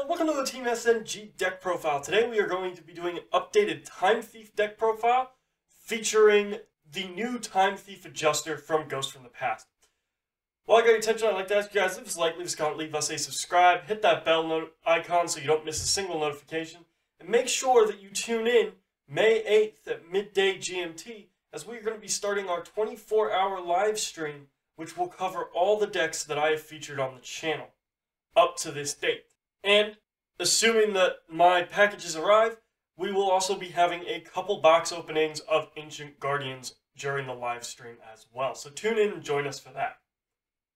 Heyo, welcome to the Team SNG deck profile. Today we are going to be doing an updated Time Thief deck profile featuring the new Time Thief adjuster from Ghost from the Past. While I got your attention, I'd like to ask you guys, leave us a like, leave us a comment, leave us a subscribe, hit that bell icon so you don't miss a single notification, and make sure that you tune in May 8th at midday GMT as we're going to be starting our 24-hour live stream, which will cover all the decks that I have featured on the channel up to this date. And assuming that my packages arrive, we will also be having a couple box openings of Ancient Guardians during the live stream as well. So tune in and join us for that.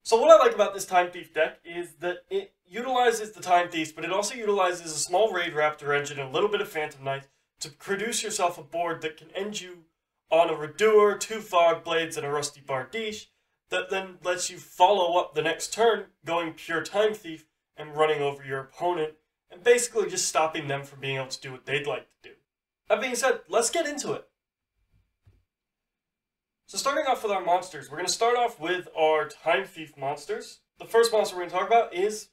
So what I like about this Time Thief deck is that it utilizes the Time Thieves, but it also utilizes a small Raidraptor engine and a little bit of Phantom Knights to produce yourself a board that can end you on a Redoer, 2 Fog Blades, and a Rusty Bardiche, that then lets you follow up the next turn going pure Time Thief and running over your opponent and basically just stopping them from being able to do what they'd like to do. That being said, let's get into it. So starting off with our monsters, we're going to start off with our Time Thief monsters. The first monster we're going to talk about is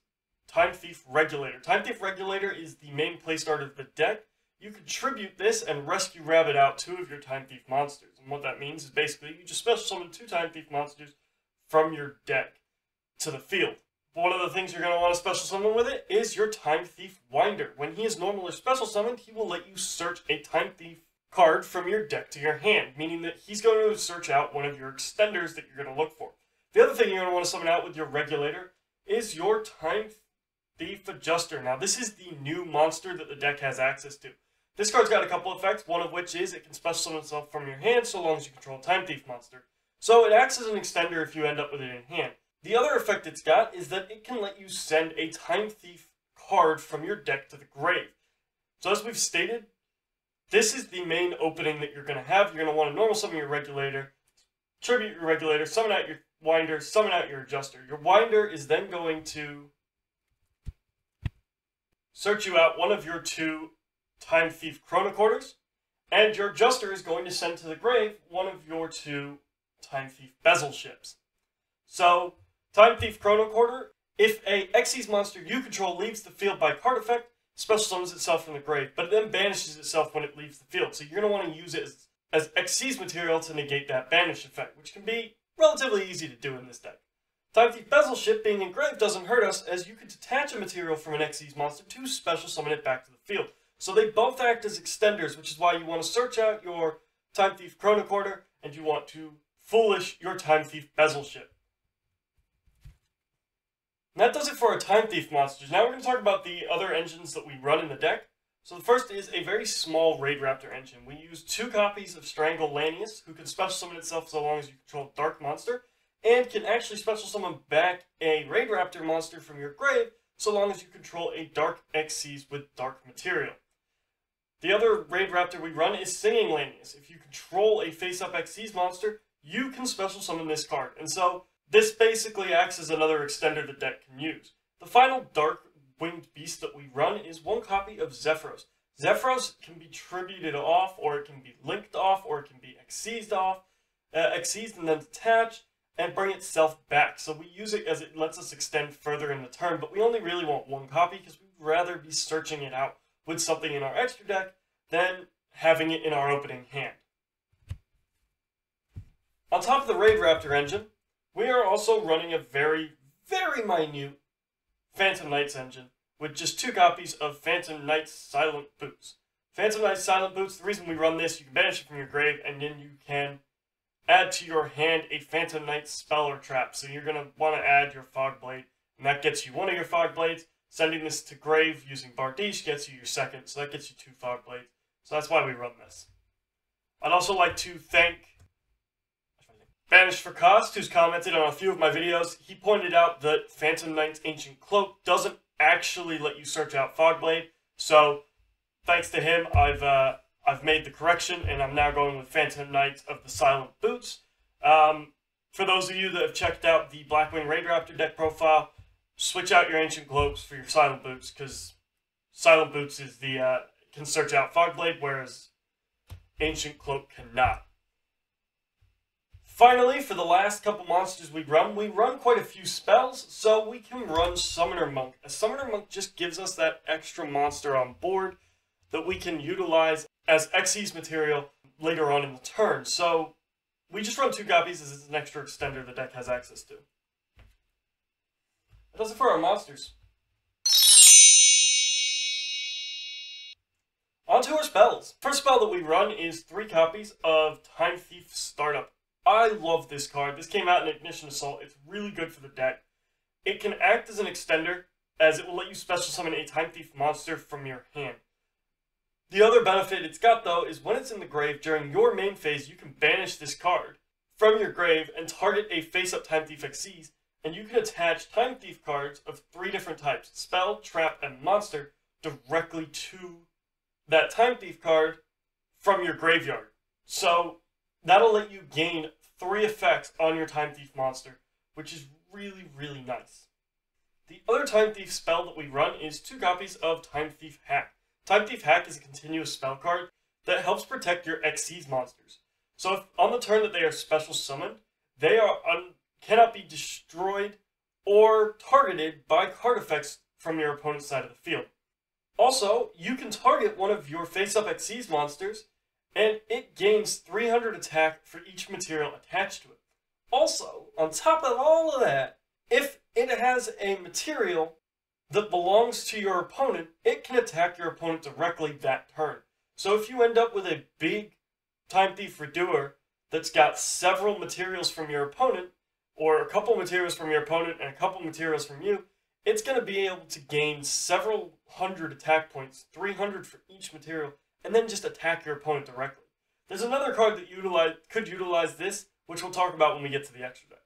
Time Thief Regulator. Time Thief Regulator is the main playstart of the deck. You contribute this and rescue rabbit out 2 of your Time Thief monsters. And what that means is basically you just special summon 2 Time Thief monsters from your deck to the field. One of the things you're going to want to special summon with it is your Time Thief Winder. When he is normal or special summoned, he will let you search a Time Thief card from your deck to your hand, meaning that he's going to search out one of your extenders that you're going to look for. The other thing you're going to want to summon out with your Regulator is your Time Thief Adjuster. Now, this is the new monster that the deck has access to. This card's got a couple effects, one of which is it can special summon itself from your hand so long as you control a Time Thief monster. So it acts as an extender if you end up with it in hand. The other effect it's got is that it can let you send a Time Thief card from your deck to the grave. So as we've stated, this is the main opening that you're going to have. You're going to want to normal summon your Regulator, tribute your Regulator, summon out your Winder, summon out your Adjuster. Your Winder is then going to search you out one of your 2 Time Thief Chronocorders, and your Adjuster is going to send to the grave one of your 2 Time Thief Bezel ships. So, Time Thief Chronocorder, if a Xyz monster you control leaves the field by card effect, special summons itself from the grave, but it then banishes itself when it leaves the field. So you're going to want to use it as Xyz material to negate that banish effect, which can be relatively easy to do in this deck. Time Thief Bezel ship being engraved doesn't hurt us, as you can detach a material from an Xyz monster to special summon it back to the field. So they both act as extenders, which is why you want to search out your Time Thief Chronocorder, and you want to foolish your Time Thief Bezel ship. And that does it for our Time Thief monsters. Now we're going to talk about the other engines that we run in the deck. So the first is a very small Raidraptor engine. We use 2 copies of Strangle Lanius, who can special summon itself so long as you control a Dark monster, and can actually special summon back a Raidraptor monster from your grave so long as you control a Dark Xyz with Dark material. The other Raidraptor we run is Singing Lanius. If you control a face-up Xyz monster, you can special summon this card. And so this basically acts as another extender the deck can use. The final Dark Winged Beast that we run is 1 copy of Zephyros. Zephyros can be tributed off, or it can be linked off, or it can be Xyz'd off, Xyz'd and then detach, and bring itself back. So we use it as it lets us extend further in the turn, but we only really want 1 copy because we'd rather be searching it out with something in our extra deck than having it in our opening hand. On top of the Raidraptor engine, we are also running a very, very minute Phantom Knights engine with just 2 copies of Phantom Knights Silent Boots. Phantom Knights Silent Boots, the reason we run this, you can banish it from your grave, and then you can add to your hand a Phantom Knight spell or trap. So you're going to want to add your Fog Blade, and that gets you 1 of your Fog Blades. Sending this to grave using Bardiche gets you your 2nd, so that gets you 2 Fog Blades. So that's why we run this. I'd also like to thank Banish for Cost, who's commented on a few of my videos. He pointed out that Phantom Knight's Ancient Cloak doesn't actually let you search out Fogblade. So, thanks to him, I've made the correction, and I'm now going with Phantom Knights of the Silent Boots. For those of you that have checked out the Blackwing Raidraptor deck profile, switch out your Ancient Cloaks for your Silent Boots, because Silent Boots is can search out Fogblade, whereas Ancient Cloak cannot. Finally, for the last couple monsters we run quite a few spells, so we can run Summoner Monk. A Summoner Monk just gives us that extra monster on board that we can utilize as Xyz material later on in the turn. So we just run 2 copies as it's an extra extender the deck has access to. That does it for our monsters. On to our spells. First spell that we run is 3 copies of Time Thief Startup. I love this card. This came out in Ignition Assault. It's really good for the deck. It can act as an extender, as it will let you special summon a Time Thief monster from your hand. The other benefit it's got, though, is when it's in the grave during your main phase, you can banish this card from your grave and target a face-up Time Thief Xyz, and you can attach Time Thief cards of 3 different types, spell, trap, and monster, directly to that Time Thief card from your graveyard. So that'll let you gain 3 effects on your Time Thief monster, which is really, really nice. The other Time Thief spell that we run is 2 copies of Time Thief Hack. Time Thief Hack is a continuous spell card that helps protect your Xyz monsters. So if on the turn that they are special summoned, they cannot be destroyed or targeted by card effects from your opponent's side of the field. Also, you can target one of your face-up Xyz monsters, and it gains 300 attack for each material attached to it. Also, on top of all of that, if it has a material that belongs to your opponent, it can attack your opponent directly that turn. So if you end up with a big Time Thief Redoer that's got several materials from your opponent, or a couple materials from your opponent and a couple materials from you, it's going to be able to gain several hundred attack points, 300 for each material, and then just attack your opponent directly. There's another card that could utilize this, which we'll talk about when we get to the extra deck.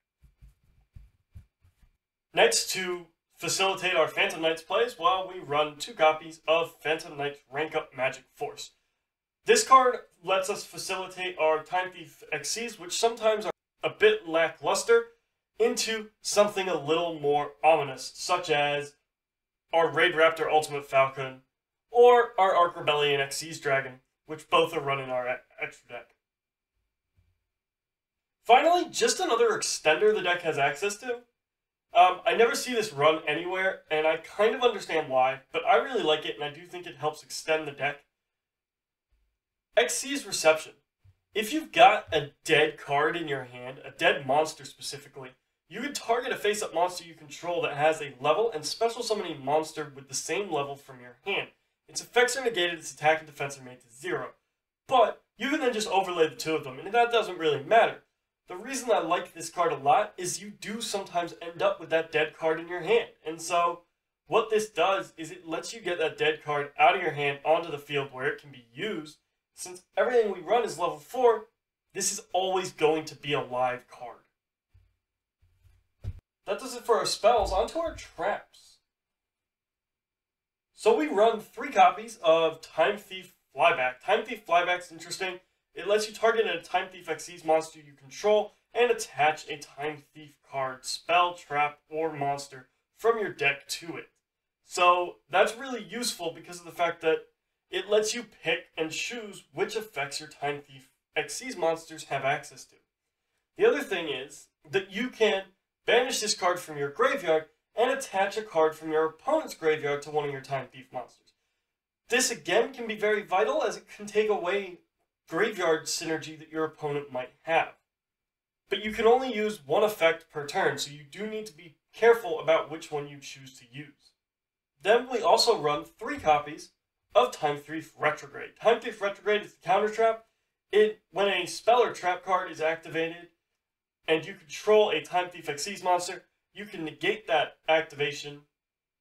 Next, to facilitate our Phantom Knights plays, we run 2 copies of Phantom Knights Rank Up Magic Force. This card lets us facilitate our Time Thief Xyz, which sometimes are a bit lackluster, into something a little more ominous, such as our Raidraptor Ultimate Falcon, or our Arc Rebellion Xyz Dragon, which both are run in our extra deck. Finally, just another extender the deck has access to. I never see this run anywhere, and I kind of understand why, but I really like it, and I do think it helps extend the deck. Xyz Reception. If you've got a dead card in your hand, a dead monster specifically, you can target a face-up monster you control that has a level and special summon a monster with the same level from your hand. Its effects are negated, its attack and defense are made to 0. But you can then just overlay the 2 of them, and that doesn't really matter. The reason I like this card a lot is you do sometimes end up with that dead card in your hand. And so what this does is it lets you get that dead card out of your hand onto the field where it can be used. Since everything we run is level 4, this is always going to be a live card. That does it for our spells. On to our traps. So we run 3 copies of Time Thief Flyback. Time Thief Flyback is interesting. It lets you target a Time Thief Xyz monster you control and attach a Time Thief card, spell, trap, or monster from your deck to it. So that's really useful because of the fact that it lets you pick and choose which effects your Time Thief Xyz monsters have access to. The other thing is that you can banish this card from your graveyard and attach a card from your opponent's graveyard to one of your Time Thief monsters. This again can be very vital as it can take away graveyard synergy that your opponent might have. But you can only use 1 effect per turn, so you do need to be careful about which one you choose to use. Then we also run 3 copies of Time Thief Retrograde. Time Thief Retrograde is the counter trap. When a spell or trap card is activated and you control a Time Thief Xyz monster, you can negate that activation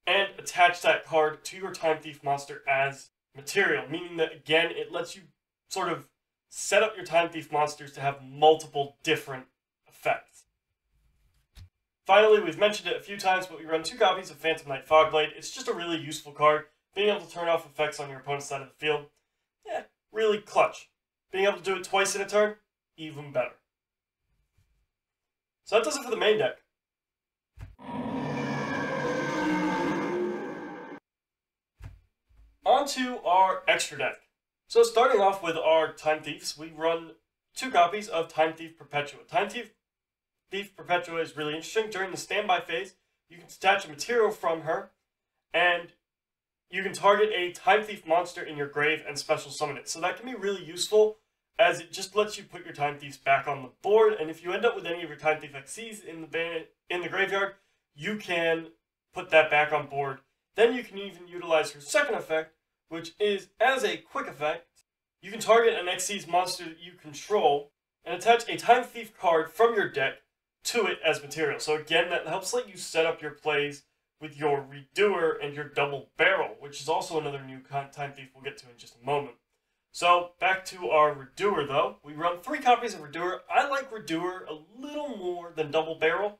and attach that card to your Time Thief monster as material, meaning that again it lets you sort of set up your Time Thief monsters to have multiple different effects. Finally, we've mentioned it a few times, but we run 2 copies of Phantom Knight Fogblade. It's just a really useful card. Being able to turn off effects on your opponent's side of the field, really clutch. Being able to do it twice in a turn, even better. So that does it for the main deck. On to our extra deck. So starting off with our Time Thieves, we run 2 copies of Time Thief Perpetua. Time Thief Perpetua is really interesting. During the standby phase, you can detach a material from her, and you can target a Time Thief monster in your grave and special summon it. So that can be really useful, as it just lets you put your Time Thieves back on the board, and if you end up with any of your Time Thief XCs in the graveyard, you can put that back on board. Then you can even utilize her second effect, which is, as a quick effect, you can target an XC's monster that you control and attach a Time Thief card from your deck to it as material. So again, that helps let you set up your plays with your Redoer and your Double Barrel, which is also another new Time Thief we'll get to in just a moment. So back to our Redoer though. We run 3 copies of Redoer. I like Redoer a little more than Double Barrel.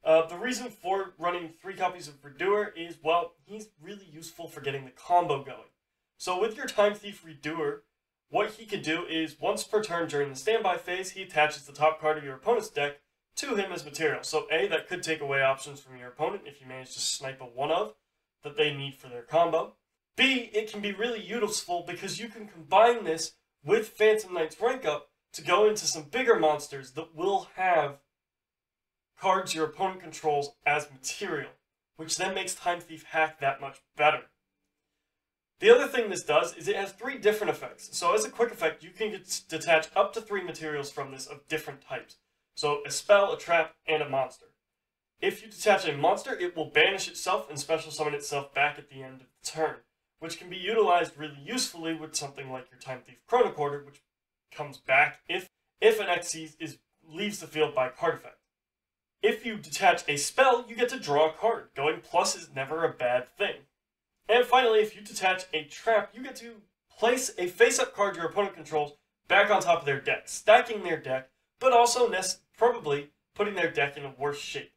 The reason for running 3 copies of Redoer is, well, he's really useful for getting the combo going. So with your Time Thief Redoer, what he can do is, once per turn during the standby phase, he attaches the top card of your opponent's deck to him as material. So A, that could take away options from your opponent if you manage to snipe a one-of that they need for their combo. B, it can be really useful because you can combine this with Phantom Knight's rank up to go into some bigger monsters that will have cards your opponent controls as material, which then makes Time Thief hack that much better. The other thing this does is it has 3 different effects. So as a quick effect, you can detach up to 3 materials from this of different types. So a spell, a trap, and a monster. If you detach a monster, it will banish itself and special summon itself back at the end of the turn, which can be utilized really usefully with something like your Time Thief Chronocorder, which comes back if an XC leaves the field by card effect. If you detach a spell, you get to draw a card. Going plus is never a bad thing. And finally, if you detach a trap, you get to place a face-up card your opponent controls back on top of their deck, stacking their deck, but also probably putting their deck in a worse shape.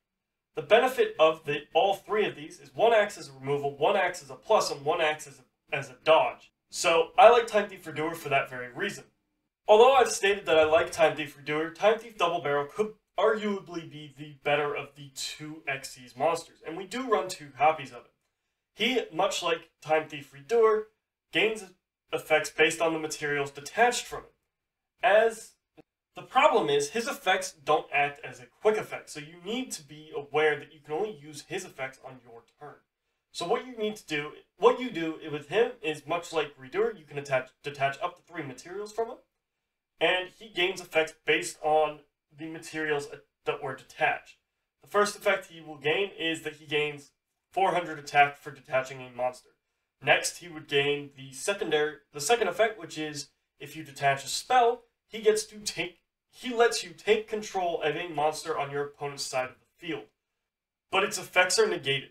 The benefit of all 3 of these is 1 acts as a removal, 1 acts as a plus, and 1 acts as a dodge. So I like Time Thief Redoer for that very reason. Although I've stated that I like Time Thief Redoer, Time Thief Double Barrel could arguably be the better of the 2 XC's monsters, and we do run 2 copies of it. He, much like Time Thief Redoer, gains effects based on the materials detached from it. As the problem is, his effects don't act as a quick effect, so you need to be aware that you can only use his effects on your turn. So what you do with him is much like Redoer, you can detach up to 3 materials from him, and he gains effects based on the materials that were detached. The first effect he will gain is that he gains 400 attack for detaching a monster. Next, he would gain the second effect, which is if you detach a spell, he lets you take control of a monster on your opponent's side of the field. But its effects are negated,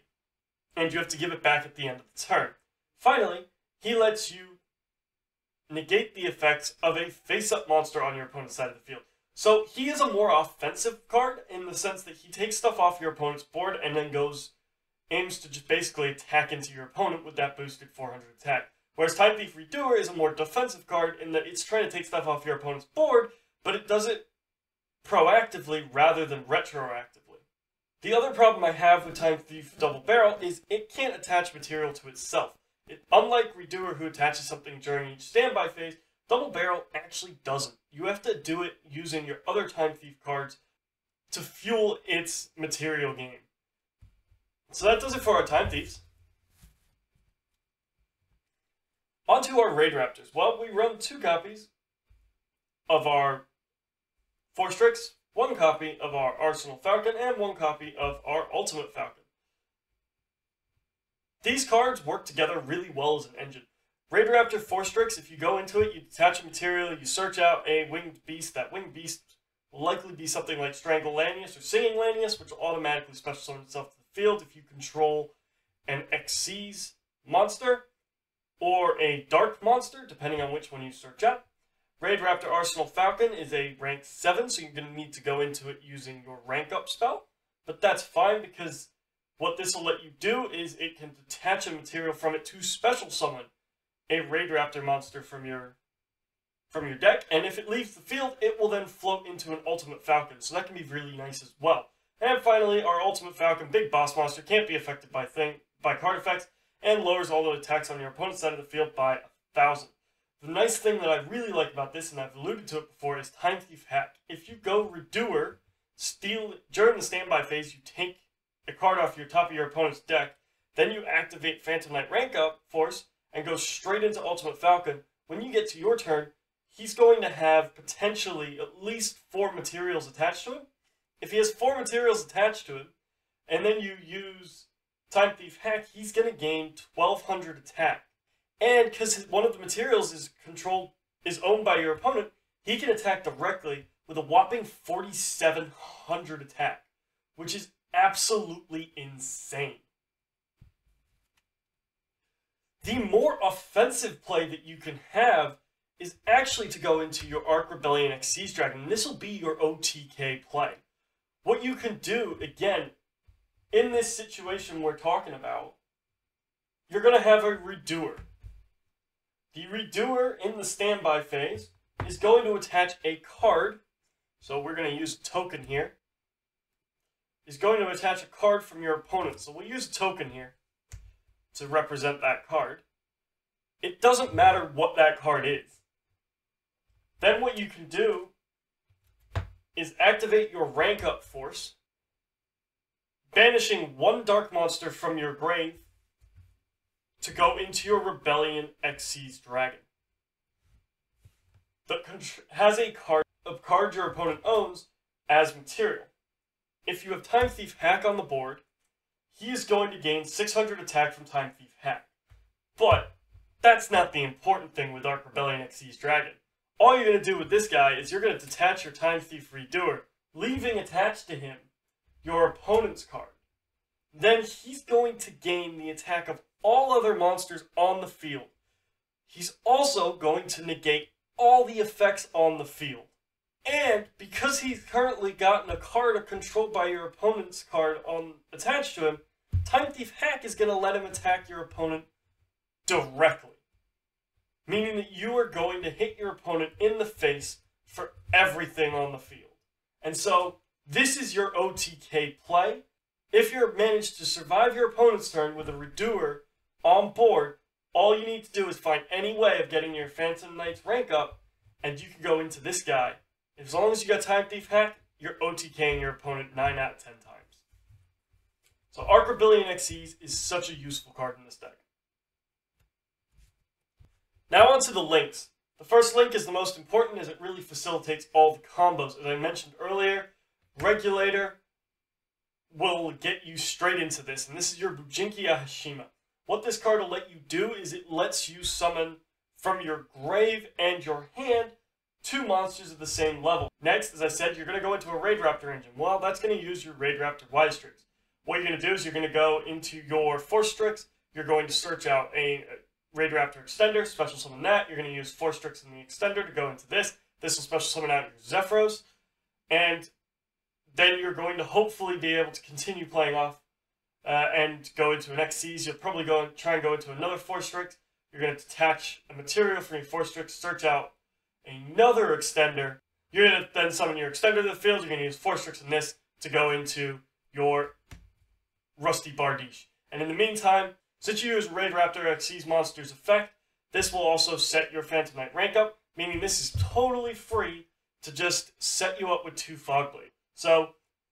and you have to give it back at the end of the turn. Finally, he lets you negate the effects of a face-up monster on your opponent's side of the field. So he is a more offensive card in the sense that he takes stuff off your opponent's board and then aims to just basically attack into your opponent with that boosted 400 attack. Whereas Time Thief Redoer is a more defensive card in that it's trying to take stuff off your opponent's board, but it does it proactively rather than retroactively. The other problem I have with Time Thief Double Barrel is it can't attach material to itself. Unlike Redoer, who attaches something during each standby phase, Double Barrel actually doesn't. You have to do it using your other Time Thief cards to fuel its material game. So that does it for our Time Thieves. On to our Raidraptors. Well, we run 2 copies of our Forstrix, 1 copy of our Arsenal Falcon, and 1 copy of our Ultimate Falcon. These cards work together really well as an engine. Raidraptor Forstrix, if you go into it, you detach a material, you search out a winged beast. That winged beast will likely be something like Strangle Lanius or Singing Lanius, which will automatically special summon itself to the field if you control an XC's monster or a dark monster, depending on which one you search out. Raidraptor Arsenal Falcon is a rank 7, so you're going to need to go into it using your rank up spell. But that's fine because what this will let you do is it can detach a material from it to special summon a Raidraptor monster from your deck, and if it leaves the field, it will then float into an Ultimate Falcon, so that can be really nice as well. And finally, our Ultimate Falcon, big boss monster, can't be affected by card effects, and lowers all the attacks on your opponent's side of the field by 1,000. The nice thing that I really like about this, and I've alluded to it before, is Time Thief Hack. If you go Redoer, steal during the standby phase, you take a card off your top of your opponent's deck, then you activate Phantom Knight Rank Up Force and go straight into Ultimate Falcon. When you get to your turn, he's going to have potentially at least 4 materials attached to him. If he has 4 materials attached to him, and then you use Time Thief Hack, he's going to gain 1200 attack. And because one of the materials is owned by your opponent, he can attack directly with a whopping 4700 attack, which is absolutely insane. The more offensive play that you can have is actually to go into your Arc Rebellion X Siege Dragon, and this will be your OTK play. What you can do, again, in this situation we're talking about, you're going to have a Redoer. The Redoer in the standby phase is going to attach a card, so we're going to use a token here, is going to attach a card from your opponent. So we'll use a token here to represent that card. It doesn't matter what that card is. Then what you can do is activate your Rank Up Force, banishing 1 dark monster from your grave to go into your Rebellion X Siege Dragon. That has a card your opponent owns as material. If you have Time Thief Hack on the board, he is going to gain 600 attack from Time Thief Hack. But that's not the important thing with Arc Rebellion X Siege Dragon. All you're going to do with this guy is you're going to detach your Time Thief Redoer, leaving attached to him your opponent's card. Then he's going to gain the attack of all other monsters on the field. He's also going to negate all the effects on the field. And because he's currently gotten a card controlled by your opponent's card attached to him, Time Thief Hack is going to let him attack your opponent directly. Meaning that you are going to hit your opponent in the face for everything on the field. And so, this is your OTK play. If you manage to survive your opponent's turn with a Redoer on board, all you need to do is find any way of getting your Phantom Knight's rank up, and you can go into this guy. As long as you got Time Thief Hack, you're OTKing your opponent 9 out of 10 times. So Arc Rebellion X Siege is such a useful card in this deck. Now onto the links. The first link is the most important as it really facilitates all the combos. As I mentioned earlier, Regulator will get you straight into this, and this is your Bujinki Ahashima. What this card will let you do is it lets you summon from your grave and your hand 2 monsters of the same level. Next, as I said, you're going to go into a Raidraptor engine. Well, that's going to use your Raidraptor Y-Strix. What you're going to do is you're going to go into your Force Strix, you're going to search out a Raidraptor extender, special summon that, you're going to use Force Strix in the extender to go into this. This will special summon out your Zephyros, and then you're going to hopefully be able to continue playing off and go into an X Siege. You'll probably try and go into another Force Strix. You're going to detach a material from your Force Strix, search out another extender. You're going to then summon your extender to the field. You're going to use Force Strix in this to go into your Rusty Bardiche. And in the meantime, since you use Raidraptor X Siege monster's effect, this will also set your Phantom Knight rank up, meaning this is totally free to just set you up with 2 Fogblade. So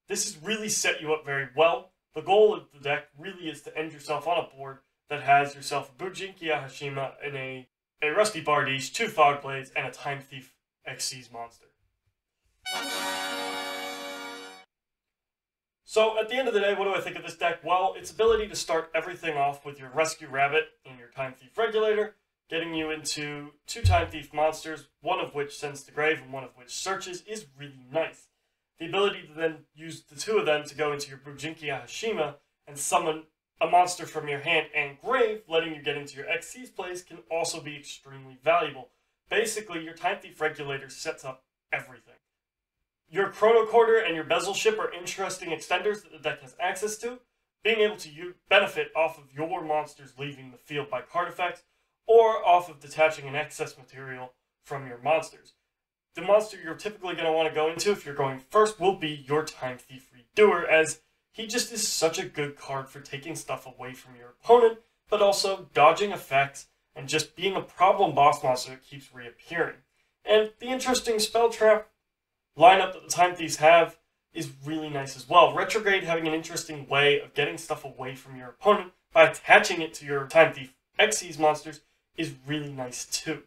this has really set you up very well. The goal of the deck really is to end yourself on a board that has yourself a Bujinki Ahashima and a Rusty Bardiche, 2 Fogblades, and a Time Thief X Siege monster. So at the end of the day, what do I think of this deck? Well, its ability to start everything off with your Rescue Rabbit and your Time Thief Regulator, getting you into 2 Time Thief monsters, one of which sends to grave and one of which searches, is really nice. The ability to then use the 2 of them to go into your Bujinki Ahashima and summon a monster from your hand and grave, letting you get into your X Siege plays, can also be extremely valuable. Basically, your Time Thief Regulator sets up everything. Your Chrono Quarter and your Bezel Ship are interesting extenders that the deck has access to, being able to benefit off of your monsters leaving the field by card effects, or off of detaching an excess material from your monsters. The monster you're typically going to want to go into if you're going first will be your Time Thief Redoer, as he just is such a good card for taking stuff away from your opponent, but also dodging effects and just being a problem boss monster that keeps reappearing. And the interesting spell trap lineup that the Time Thieves have is really nice as well. Retrograde having an interesting way of getting stuff away from your opponent by attaching it to your Time Thief Xyz monsters is really nice too.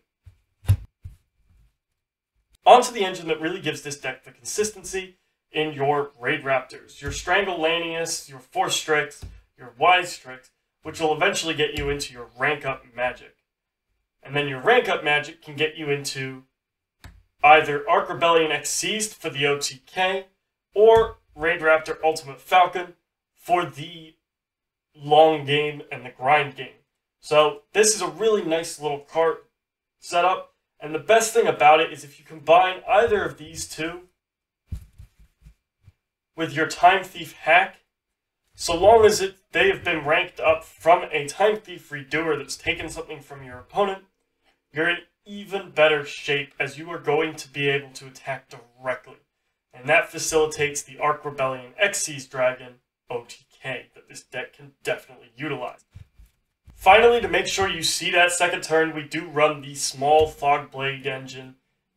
Onto the engine that really gives this deck the consistency in your Raidraptors, your Strangle Lanius, your Force Strix, your Wise Strix, which will eventually get you into your rank up magic. And then your rank up magic can get you into either Arc Rebellion X Seized for the OTK, or Raidraptor Ultimate Falcon for the long game and the grind game. So this is a really nice little card setup, and the best thing about it is if you combine either of these two with your Time Thief hack, so long as they have been ranked up from a Time Thief Redoer that's taken something from your opponent, you're in even better shape as you are going to be able to attack directly. And that facilitates the Arc Rebellion Xyz Dragon OTK that this deck can definitely utilize. Finally, to make sure you see that second turn, we do run the small Fogblade engine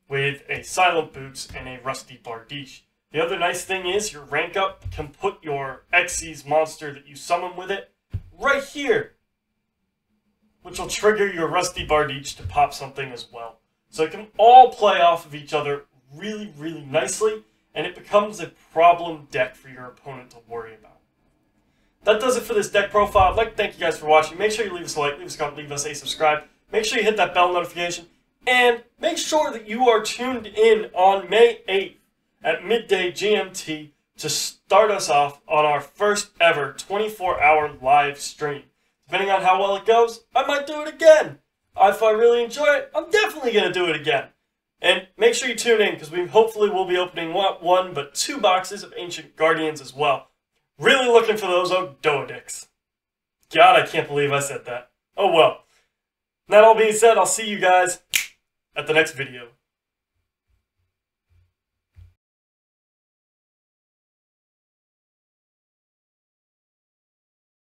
with a Silent Boots and a Rusty Bardiche. The other nice thing is your rank up can put your Xyz monster that you summon with it right here, which will trigger your Rusty Bardiche to pop something as well. So it can all play off of each other really, really nicely, and it becomes a problem deck for your opponent to worry about. That does it for this deck profile. I'd like to thank you guys for watching. Make sure you leave us a like, leave us a comment, leave us a subscribe. Make sure you hit that bell notification, and make sure that you are tuned in on May 8th at midday GMT to start us off on our first ever 24-hour live stream. Depending on how well it goes, I might do it again. If I really enjoy it, I'm definitely going to do it again. And make sure you tune in, because we hopefully will be opening not one, but 2 boxes of Ancient Guardians as well. Really looking for those Doedicks. God, I can't believe I said that. Oh well. That all being said, I'll see you guys at the next video.